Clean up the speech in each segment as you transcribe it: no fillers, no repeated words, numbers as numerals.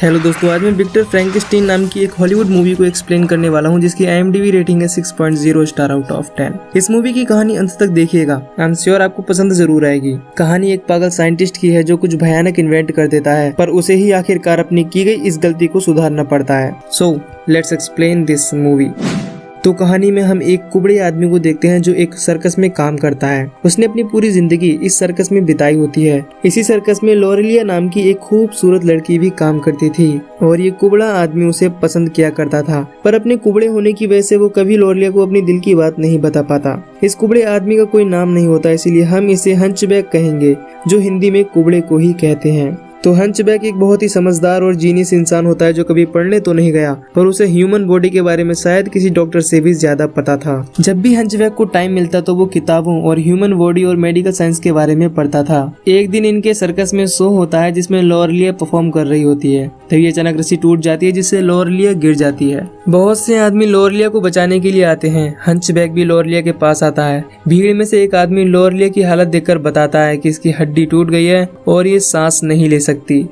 Hello दोस्तों, आज मैं विक्टर फ्रैंकेनस्टीन नाम की एक हॉलीवुड मूवी को एक्सप्लेन करने वाला हूं जिसकी IMDb रेटिंग है 6.0 स्टार आउट ऑफ 10। इस मूवी की कहानी अंत तक देखिएगा, आई एम श्योर आपको पसंद जरूर आएगी। कहानी एक पागल साइंटिस्ट की है जो कुछ भयानक इन्वेंट कर देता है, पर उसे ही आखिरकार अपनी की गई इस गलती को सुधारना पड़ता है। So let's explain this movie. तो कहानी में हम एक कुबड़े आदमी को देखते हैं जो एक सर्कस में काम करता है। उसने अपनी पूरी जिंदगी इस सर्कस में बिताई होती है। इसी सर्कस में लॉरेलिया नाम की एक खूबसूरत लड़की भी काम करती थी और ये कुबड़ा आदमी उसे पसंद किया करता था, पर अपने कुबड़े होने की वजह से वो कभी लॉरेलिया को अपनी दिल की बात नहीं बता पाता। इस कुबड़े आदमी का कोई नाम नहीं होता, इसीलिए हम इसे हंचबैक कहेंगे, जो हिंदी में कुबड़े को ही कहते हैं। तो हंचबैक एक बहुत ही समझदार और जीनियस इंसान होता है जो कभी पढ़ने तो नहीं गया, पर उसे ह्यूमन बॉडी के बारे में शायद किसी डॉक्टर से भी ज्यादा पता था। जब भी हंचबैक को टाइम मिलता तो वो किताबों और ह्यूमन बॉडी और मेडिकल साइंस के बारे में पढ़ता था। एक दिन इनके सर्कस में शो होता है जिसमें लॉरेलिया परफॉर्म कर रही होती है। तभी अचानक रस्सी टूट जाती है जिससे लॉरेलिया गिर जाती है। बहुत से आदमी लॉरेलिया को बचाने के लिए आते हैं। हंचबैक भी लॉरेलिया के पास आता है। भीड़ में से एक आदमी लॉरेलिया की हालत देखकर बताता है कि इसकी हड्डी टूट गई है और ये सांस नहीं ले सकती।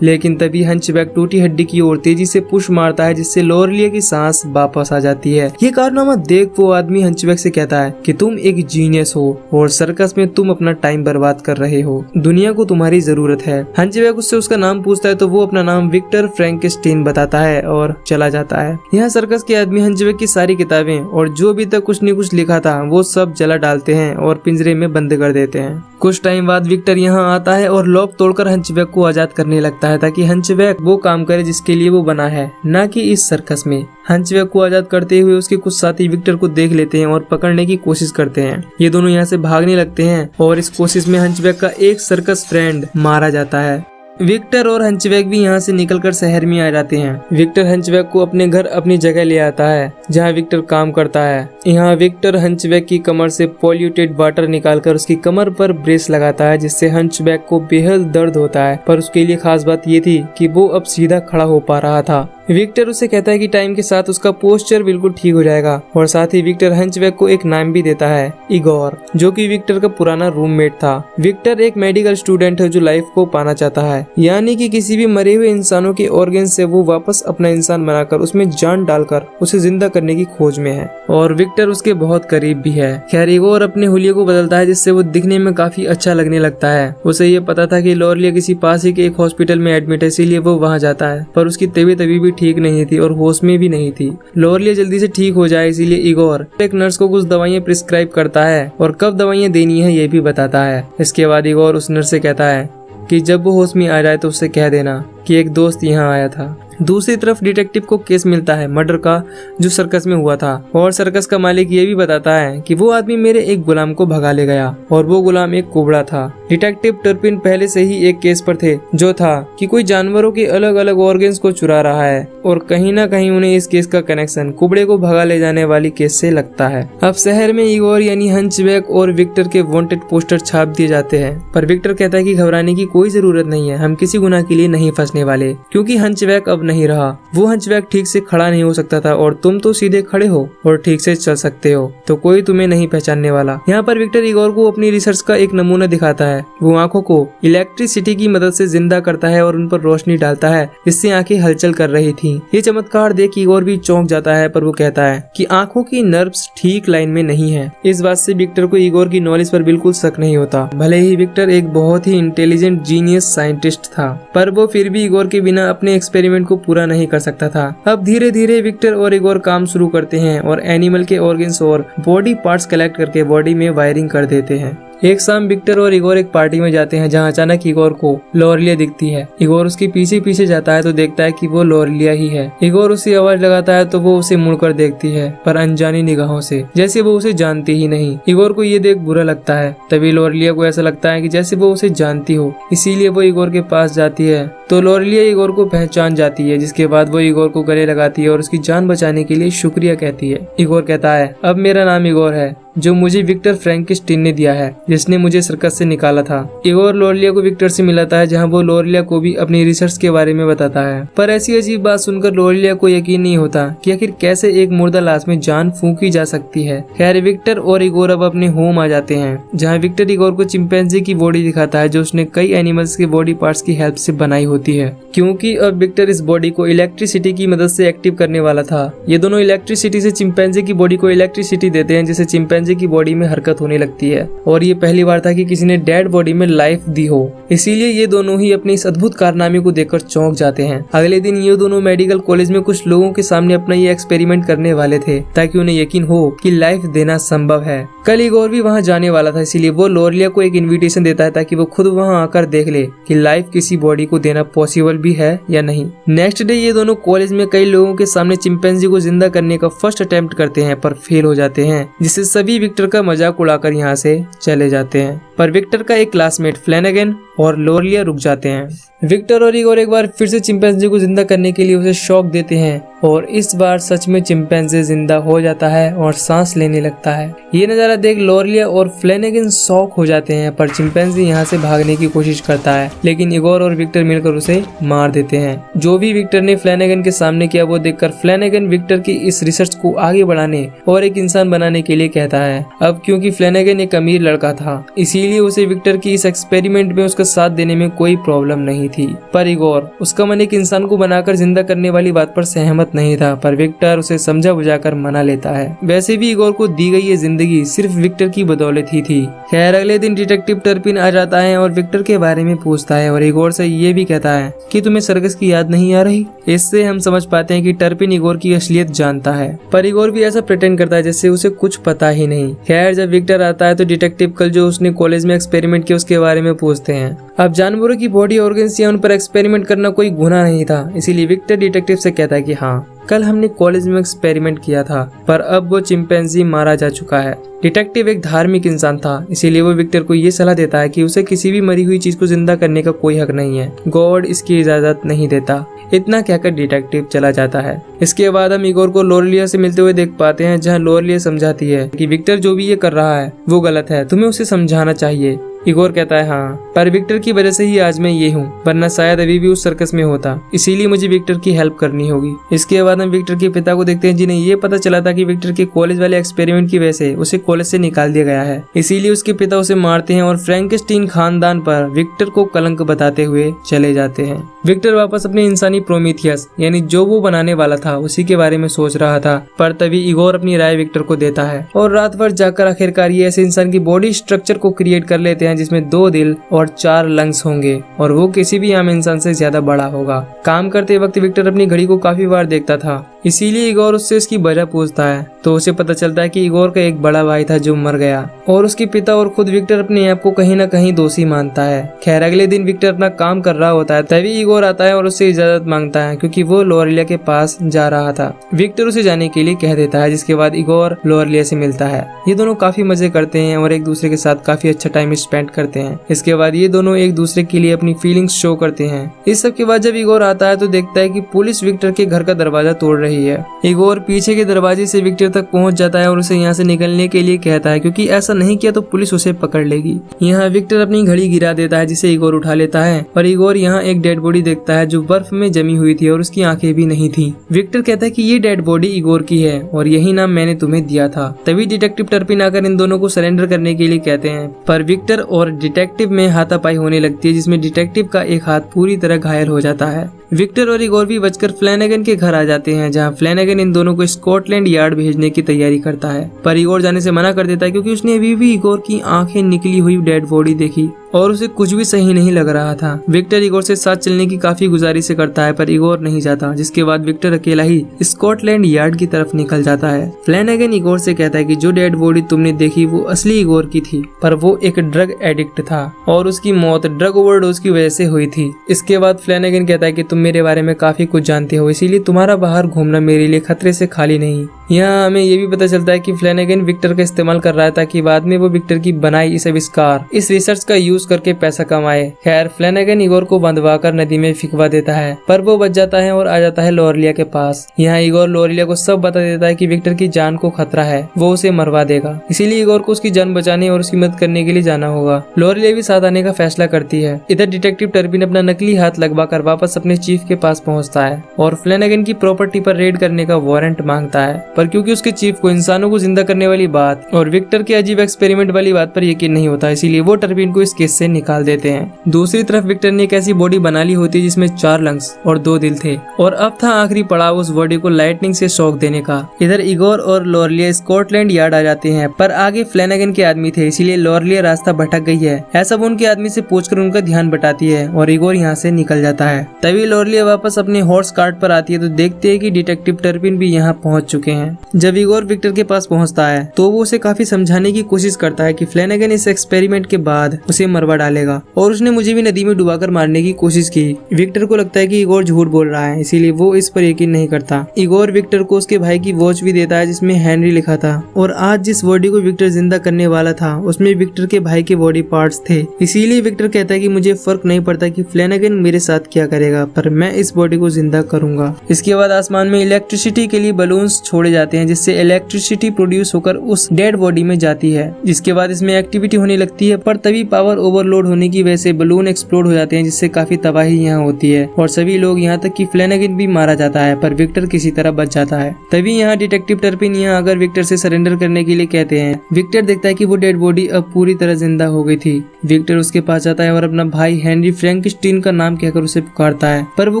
लेकिन तभी हंचबैक टूटी हड्डी की ओर तेजी से पुश मारता है जिससे लॉरेलिया की सांस वापस आ जाती है। ये कारनामा देख वो आदमी हंचबैक से कहता है कि तुम एक जीनियस हो और सर्कस में तुम अपना टाइम बर्बाद कर रहे हो। दुनिया को तुम्हारी जरूरत है। हंचबैक उससे उसका नाम पूछता है तो वो अपना नाम विक्टर फ्रैंकेनस्टीन बताता है और चला जाता है। यहाँ सर्कस के आदमी हंचबैक की सारी किताबें और जो भी तक कुछ न कुछ लिखा था वो सब जला डालते हैं और पिंजरे में बंद कर देते हैं। कुछ टाइम बाद विक्टर यहाँ आता है और लॉक तोड़कर हंचबैक को आजाद करने लगता है ताकि हंचबैक वो काम करे जिसके लिए वो बना है, ना कि इस सर्कस में। हंचबैक को आजाद करते हुए उसके कुछ साथी विक्टर को देख लेते हैं और पकड़ने की कोशिश करते हैं। ये दोनों यहाँ से भागने लगते हैं और इस कोशिश में हंचबैक का एक सर्कस फ्रेंड मारा जाता है। विक्टर और हंचबैक भी यहाँ से निकलकर शहर में आ जाते हैं। विक्टर हंचबैक को अपने घर अपनी जगह ले आता है जहाँ विक्टर काम करता है। यहाँ विक्टर हंचबैक की कमर से पॉल्यूटेड वाटर निकालकर उसकी कमर पर ब्रेस लगाता है जिससे हंचबैक को बेहद दर्द होता है, पर उसके लिए खास बात ये थी कि वो अब सीधा खड़ा हो पा रहा था। विक्टर उसे कहता है कि टाइम के साथ उसका पोस्चर बिल्कुल ठीक हो जाएगा और साथ ही विक्टर हंचबैक को एक नाम भी देता है, इगोर, जो कि विक्टर का पुराना रूममेट था। विक्टर एक मेडिकल स्टूडेंट है जो लाइफ को पाना चाहता है, यानी कि किसी भी मरे हुए इंसानों के ऑर्गन से वो वापस अपना इंसान बनाकर उसमें जान डालकर उसे जिंदा करने की खोज में है और विक्टर उसके बहुत करीब भी है। खैर, इगोर अपने हुलिये को बदलता है जिससे वो दिखने में काफी अच्छा लगने लगता है। उसे ये पता था कि लॉरेलिया किसी पास ही के एक हॉस्पिटल में एडमिट है, इसीलिए वो वहाँ जाता है, पर उसकी तबीयत अभी भी ठीक नहीं थी और होश में भी नहीं थी। लॉरेलिया जल्दी से ठीक हो जाए इसीलिए इगोर एक नर्स को कुछ दवाइयाँ प्रिस्क्राइब करता है और कब दवाइयाँ देनी है ये भी बताता है। इसके बाद इगोर उस नर्स से कहता है कि जब वो होश में आ जाए तो उससे कह देना कि एक दोस्त यहाँ आया था। दूसरी तरफ डिटेक्टिव को केस मिलता है मर्डर का जो सर्कस में हुआ था और सर्कस का मालिक ये भी बताता है कि वो आदमी मेरे एक गुलाम को भगा ले गया और वो गुलाम एक कुबड़ा था। डिटेक्टिव टर्पिन पहले से ही एक केस पर थे जो था कि कोई जानवरों के अलग अलग ऑर्गन्स को चुरा रहा है और कहीं ना कहीं उन्हें इस केस का कनेक्शन कुबड़े को भगा ले जाने वाली केस से लगता है। अब शहर में इगोर यानी हंचबैक और विक्टर के वांटेड पोस्टर छाप दिए जाते हैं, पर विक्टर कहता है कि घबराने की कोई जरूरत नहीं है, हम किसी गुनाह के लिए नहीं फंसने वाले, क्योंकि हंचबैक अब नहीं रहा। वो हंचबैक ठीक से खड़ा नहीं हो सकता था और तुम तो सीधे खड़े हो और ठीक से चल सकते हो, तो कोई तुम्हें नहीं पहचानने वाला। यहाँ पर विक्टर इगोर को अपनी रिसर्च का एक नमूना दिखाता है। वो आंखों को इलेक्ट्रिसिटी की मदद से जिंदा करता है और उन पर रोशनी डालता है जिससे आंखें हलचल कर रही थी। ये चमत्कार देख इगोर भी चौंक जाता है, पर वो कहता है कि आंखों की नर्व्स ठीक लाइन में नहीं है। इस बात से विक्टर को इगोर की नॉलेज पर बिल्कुल शक नहीं होता। भले ही विक्टर एक बहुत ही इंटेलिजेंट जीनियस साइंटिस्ट था, पर वो फिर भी इगोर के बिना अपने एक्सपेरिमेंट को पूरा नहीं कर सकता था। अब धीरे धीरे विक्टर और इगोर काम शुरू करते हैं और एनिमल के ऑर्गन्स और बॉडी पार्ट्स कलेक्ट करके बॉडी में वायरिंग कर देते हैं। एक शाम विक्टर और इगोर एक पार्टी में जाते हैं जहां अचानक इगोर को लॉरेलिया दिखती है। इगोर उसके पीछे पीछे जाता है तो देखता है कि वो लॉरेलिया ही है। इगोर उसे आवाज लगाता है तो वो उसे मुड़कर देखती है, पर अनजानी निगाहों से, जैसे वो उसे जानती ही नहीं। इगोर को ये देख बुरा लगता है। तभी लॉरेलिया को ऐसा लगता है कि जैसे वो उसे जानती हो, इसीलिए वो इगोर के पास जाती है तो लॉरेलिया इगोर को पहचान जाती है, जिसके बाद वो इगोर को गले लगाती है और उसकी जान बचाने के लिए शुक्रिया कहती है। इगोर कहता है अब मेरा नाम इगोर है जो मुझे विक्टर फ्रैंकेस्टीन ने दिया है, जिसने मुझे सर्कस से निकाला था। इगोर लोरलिया को विक्टर से मिलाता है, जहाँ वो लोरलिया को भी अपनी रिसर्च के बारे में बताता है। पर ऐसी अजीब बात सुनकर लोरलिया को यकीन नहीं होता कि आखिर कैसे एक मुर्दा लाश में जान फूंकी जा सकती है। खैर विक्टर और इगोर अब अपने होम आ जाते हैं, जहाँ विक्टर इगोर को चिंपैंजी की बॉडी दिखाता है, जो उसने कई एनिमल्स के बॉडी पार्ट्स की हेल्प से बनाई होती है। क्योंकि अब विक्टर इस बॉडी को इलेक्ट्रिसिटी की मदद से एक्टिव करने वाला था। ये दोनों इलेक्ट्रिसिटी से चिंपैंजी की बॉडी को इलेक्ट्रिसिटी देते हैं, जिससे चिंपैंजी की बॉडी में हरकत होने लगती है। और ये पहली बार था कि किसी ने डेड बॉडी में लाइफ दी हो, इसीलिए ये दोनों ही अपने इस अद्भुत कारनामे को देखकर चौंक जाते हैं। अगले दिन ये दोनों मेडिकल कॉलेज में कुछ लोगों के सामने अपना ये एक्सपेरिमेंट करने वाले थे, ताकि उन्हें यकीन हो कि लाइफ देना संभव है। कल इगोर भी वहाँ जाने वाला था, इसीलिए वो लोरलिया को एक इन्विटेशन देता है ताकि वो खुद वहाँ आकर देख ले कि लाइफ किसी बॉडी को देना पॉसिबल भी है या नहीं। नेक्स्ट डे ये दोनों कॉलेज में कई लोगों के सामने चिंपैंजी को जिंदा करने का फर्स्ट अटेम्प्ट करते हैं, पर फेल हो जाते हैं, जिससे सभी विक्टर का मजाक उड़ाकर यहाँ से चले जाते हैं। पर विक्टर का एक क्लासमेट फ्लैनेगन और लोरलिया रुक जाते हैं। विक्टर और इगोर एक बार फिर से चिंपैंजी को जिंदा करने के लिए उसे शॉक देते हैं, और इस बार सच में चिंपैंजी जिंदा हो जाता है और सांस लेने लगता है। ये नजारा देख लोरलिया और फ्लैनेगन शॉक हो जाते हैं, पर चिंपैंजी यहाँ से भागने की कोशिश करता है, लेकिन इगोर और विक्टर मिलकर उसे मार देते हैं। जो भी विक्टर ने फ्लैनेगन के सामने किया वो देखकर फ्लैनेगन विक्टर की इस रिसर्च को आगे बढ़ाने और एक इंसान बनाने के लिए कहता है। अब क्योंकि फ्लैनेगन एक अमीर लड़का था, इसीलिए उसे विक्टर की इस एक्सपेरिमेंट में उसका साथ देने में कोई प्रॉब्लम नहीं थी। पर इगोर उसका मन एक इंसान को बनाकर जिंदा करने वाली बात पर सहमत नहीं था, पर विक्टर उसे समझा बुझाकर मना लेता है। वैसे भी इगोर को दी गई ये जिंदगी सिर्फ विक्टर की बदौलत ही थी। खैर अगले दिन डिटेक्टिव टर्पिन आ जाता है और विक्टर के बारे में पूछता है, और इगोर से ये भी कहता है कि तुम्हें सर्कस की याद नहीं आ रही। इससे हम समझ पाते हैं कि टर्पिन इगोर की असलियत जानता है, पर इगोर भी ऐसा प्रिटेंड करता है जैसे उसे कुछ पता ही नहीं। खैर जब विक्टर आता है तो डिटेक्टिव कल जो उसने कॉलेज में एक्सपेरिमेंट किया उसके बारे में पूछते हैं। अब जानवरों की बॉडी ऑर्गन्स या उन पर एक्सपेरिमेंट करना कोई गुनाह नहीं था, इसीलिए विक्टर डिटेक्टिव से कहता है कि हाँ कल हमने कॉलेज में एक्सपेरिमेंट किया था, पर अब वो चिंपैंजी मारा जा चुका है। डिटेक्टिव एक धार्मिक इंसान था, इसीलिए वो विक्टर को ये सलाह देता है कि उसे किसी भी मरी हुई चीज को जिंदा करने का कोई हक नहीं है, गॉड इसकी इजाजत नहीं देता। इतना कहकर डिटेक्टिव चला जाता है। इसके बाद हम इगोर को लोरलिया से मिलते हुए देख पाते हैं, जहाँ लोरलिया समझाती है कि विक्टर जो भी ये कर रहा है वो गलत है, तुम्हें उसे समझाना चाहिए। इगोर कहता है हाँ, पर विक्टर की वजह से ही आज मैं ये हूँ, वरना शायद अभी भी उस सर्कस में होता, इसीलिए मुझे विक्टर की हेल्प करनी होगी। इसके बाद हम विक्टर के पिता को देखते हैं, जिन्हें ये पता चला था कि विक्टर के कॉलेज वाले एक्सपेरिमेंट की वजह से उसे कॉलेज से निकाल दिया गया है, इसीलिए उसके पिता उसे मारते हैं और फ्रैंकेस्टीन खानदान पर विक्टर को कलंक बताते हुए चले जाते हैं। विक्टर वापस अपने इंसानी प्रोमीथियस यानी जो वो बनाने वाला था उसी के बारे में सोच रहा था, पर तभी इगोर अपनी राय विक्टर को देता है और रात भर जाकर आखिरकार ये ऐसे इंसान की बॉडी स्ट्रक्चर को क्रिएट कर लेते हैं जिसमें 2 दिल और 4 लंग्स होंगे, और वो किसी भी आम इंसान से ज्यादा बड़ा होगा। काम करते वक्त विक्टर अपनी घड़ी को काफी बार देखता था, इसीलिए इगोर उससे इसकी वजह पूछता है, तो उसे पता चलता है कि इगोर का एक बड़ा भाई था जो मर गया, और उसके पिता और खुद विक्टर अपने आप को कहीं न कहीं दोषी मानता है। खैर अगले दिन विक्टर अपना काम कर रहा होता है, तभी इगोर आता है और उससे इजाजत मांगता है, क्योंकि वो लोरलिया के पास जा रहा था। विक्टर उसे जाने के लिए कह देता है, जिसके बाद इगोर लोरलिया से मिलता है। ये दोनों काफी मजे करते हैं और एक दूसरे के साथ काफी अच्छा टाइम स्पेंड करते हैं। इसके बाद ये दोनों एक दूसरे के लिए अपनी फीलिंग्स शो करते हैं। इस सब के बाद जब इगोर आता है तो देखता है कि पुलिस विक्टर के घर का दरवाजा तोड़ रही है। इगोर पीछे के दरवाजे से विक्टर तक पहुंच जाता है और उसे यहाँ से निकलने के लिए कहता है, क्योंकि ऐसा नहीं किया तो पुलिस उसे पकड़ लेगी। यहाँ विक्टर अपनी घड़ी गिरा देता है, जिसे इगोर उठा लेता है, और इगोर यहाँ एक डेड बॉडी देखता है जो बर्फ में जमी हुई थी और उसकी आंखें भी नहीं थी। विक्टर कहता है कि ये डेड बॉडी इगोर की है और यही नाम मैंने तुम्हें दिया था। तभी डिटेक्टिव टर्पिन आकर इन दोनों को सरेंडर करने के लिए कहते हैं, पर विक्टर और डिटेक्टिव में हाथापाई होने लगती है, जिसमें डिटेक्टिव का एक हाथ पूरी तरह घायल हो जाता है। विक्टर और इगोर भी बचकर फ्लैनेगन के घर आ जाते हैं, जहां फ्लैनेगन इन दोनों को स्कॉटलैंड यार्ड भेजने की तैयारी करता है, पर इगोर जाने से मना कर देता है, क्योंकि उसने अभी भी इगोर की आंखें निकली हुई डेड बॉडी देखी और उसे कुछ भी सही नहीं लग रहा था। विक्टर इगोर से साथ चलने की काफी गुजारिश करता है, पर इगोर नहीं जाता, जिसके बाद विक्टर अकेला ही स्कॉटलैंड यार्ड की तरफ निकल जाता है। फ्लैनेगन इगोर से कहता है कि जो डेड बॉडी तुमने देखी वो असली इगोर की थी, पर वो एक ड्रग एडिक्ट था और उसकी मौत ड्रग ओवरडोज की वजह से हुई थी। इसके बाद फ्लैनेगन कहता है कि तुम मेरे बारे में काफी कुछ जानते हो, इसीलिए तुम्हारा बाहर घूमना मेरे लिए खतरे से खाली नहीं। यहाँ हमें ये भी पता चलता है कि फ्लैनेगन विक्टर का इस्तेमाल कर रहा है ताकि बाद में वो विक्टर की बनाई इस आविष्कार, इस रिसर्च का यूज करके पैसा कमाए। खैर फ्लैनेगन इगोर को बंधवाकर नदी में फिकवा देता है, पर वो बच जाता है और आ जाता है लोरेलिया के पास। यहाँ इगोर लोरेलिया को सब बता देता है कि विक्टर की जान को खतरा है, वो उसे मरवा देगा, इसीलिए इगोर को उसकी जान बचाने और उसकी मदद करने के लिए जाना होगा। लोरेलिया भी साथ आने का फैसला करती है। इधर डिटेक्टिव टर्पिन अपना नकली हाथ लगवाकर वापस अपने चीफ के पास पहुंचता है और फ्लैनेगन की प्रॉपर्टी पर रेड करने का वारंट मांगता है, पर क्योंकि उसके चीफ को इंसानों को जिंदा करने वाली बात और विक्टर के अजीब एक्सपेरिमेंट वाली बात पर यकीन नहीं होता, इसीलिए वो टर्पिन को इस केस से निकाल देते हैं। दूसरी तरफ विक्टर ने एक ऐसी बॉडी बना ली होती जिसमें 4 लंग्स और 2 दिल थे और अब था आखिरी पड़ाव उस बॉडी को लाइटनिंग से शॉक देने का। इधर इगोर और लोरेलिया स्कॉटलैंड यार्ड आ जाते हैं, पर आगे फ्लैनेगन के आदमी थे, इसीलिए लोरेलिया रास्ता भटक गई है ऐसा वो उनके आदमी से पूछकर उनका ध्यान बटाती है और इगोर यहाँ से निकल जाता है। तभी लोरेलिया वापस अपने हॉर्स कार्ट पर आती है तो देखते है कि डिटेक्टिव टर्पिन भी यहाँ पहुँच चुके हैं। जब इगोर विक्टर के पास पहुँचता है तो वो उसे काफी समझाने की कोशिश करता है कि फ्लैनेगन इस एक्सपेरिमेंट के बाद उसे मरवा डालेगा और उसने मुझे भी नदी में डुबाकर मारने की कोशिश की। विक्टर को लगता है कि इगोर झूठ बोल रहा है, इसीलिए वो इस पर यकीन नहीं करता। इगोर विक्टर को उसके भाई की वॉच भी देता है जिसमें हेनरी लिखा था और आज जिस बॉडी को विक्टर जिंदा करने वाला था उसमें विक्टर के भाई के बॉडी पार्ट्स थे। इसीलिए विक्टर कहता है कि मुझे फर्क नहीं पड़ता कि फ्लैनेगन मेरे साथ क्या करेगा, पर मैं इस बॉडी को जिंदा करूंगा। इसके बाद आसमान में इलेक्ट्रिसिटी के लिए बलून्स छोड़े जाते हैं जिससे इलेक्ट्रिसिटी प्रोड्यूस होकर उस डेड बॉडी में जाती है। जिसके बाद इसमें एक्टिविटी होने लगती है, पर तभी पावर ओवरलोड होने की वजह से बलून एक्सप्लोड हो जाते हैं जिससे काफी तबाही यहाँ होती है और सभी लोग यहाँ तक कि फ्लैनेगन भी मारा जाता है, पर विक्टर किसी तरह बच जाता है। तभी यहाँ डिटेक्टिव टर्पिन यहाँ अगर विक्टर से सरेंडर करने के लिए कहते हैं। विक्टर देखता है कि वो डेड बॉडी अब पूरी तरह जिंदा हो गई थी। विक्टर उसके पास जाता है और अपना भाई हेनरी फ्रैंकस्टीन का नाम कहकर उसे पुकारता है, पर वो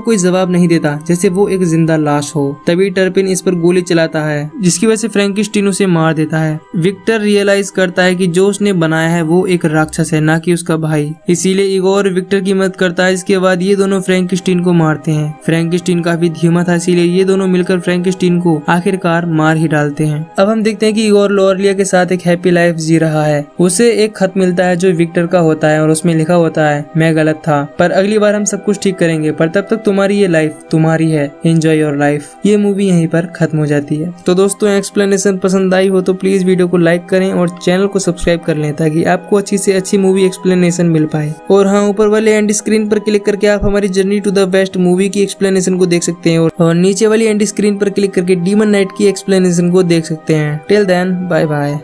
कोई जवाब नहीं देता जैसे वो एक जिंदा लाश हो। तभी टर्पिन इस पर गोली चलाता है जिसकी वजह से फ्रैंकस्टीन उसे मार देता है। विक्टर रियलाइज करता है कि जो उसने बनाया है वो एक राक्षस है, ना कि उसका भाई, इसीलिए इगोर विक्टर की मदद करता है। इसके बाद ये दोनों फ्रैंकस्टीन को मारते हैं। फ्रैंकस्टीन काफी धीमा था, इसीलिए ये दोनों मिलकर फ्रैंकस्टीन को आखिरकार मार ही डालते हैं। अब हम देखते हैं कि इगोर लोरेलिया के साथ एक हैप्पी लाइफ जी रहा है। उसे एक खत मिलता है जो विक्टर का होता है और उसमें लिखा होता है, मैं गलत था पर अगली बार हम सब कुछ ठीक करेंगे, पर तब तक तुम्हारी ये लाइफ तुम्हारी है, एंजॉय योर लाइफ। ये मूवी यहीं पर खत्म हो जाती है। तो दोस्तों एक्सप्लेनेशन पसंद आई हो तो प्लीज वीडियो को लाइक करें और चैनल को सब्सक्राइब कर लें ताकि आपको अच्छी से अच्छी मूवी एक्सप्लेनेशन मिल पाए। और हाँ, ऊपर वाले एंड स्क्रीन पर क्लिक करके आप हमारी journey to the best movie की एक्सप्लेनेशन को देख सकते हैं और नीचे वाली एंड स्क्रीन पर क्लिक करके डीमन नाइट की एक्सप्लेनेशन को देख सकते हैं। Till then bye bye.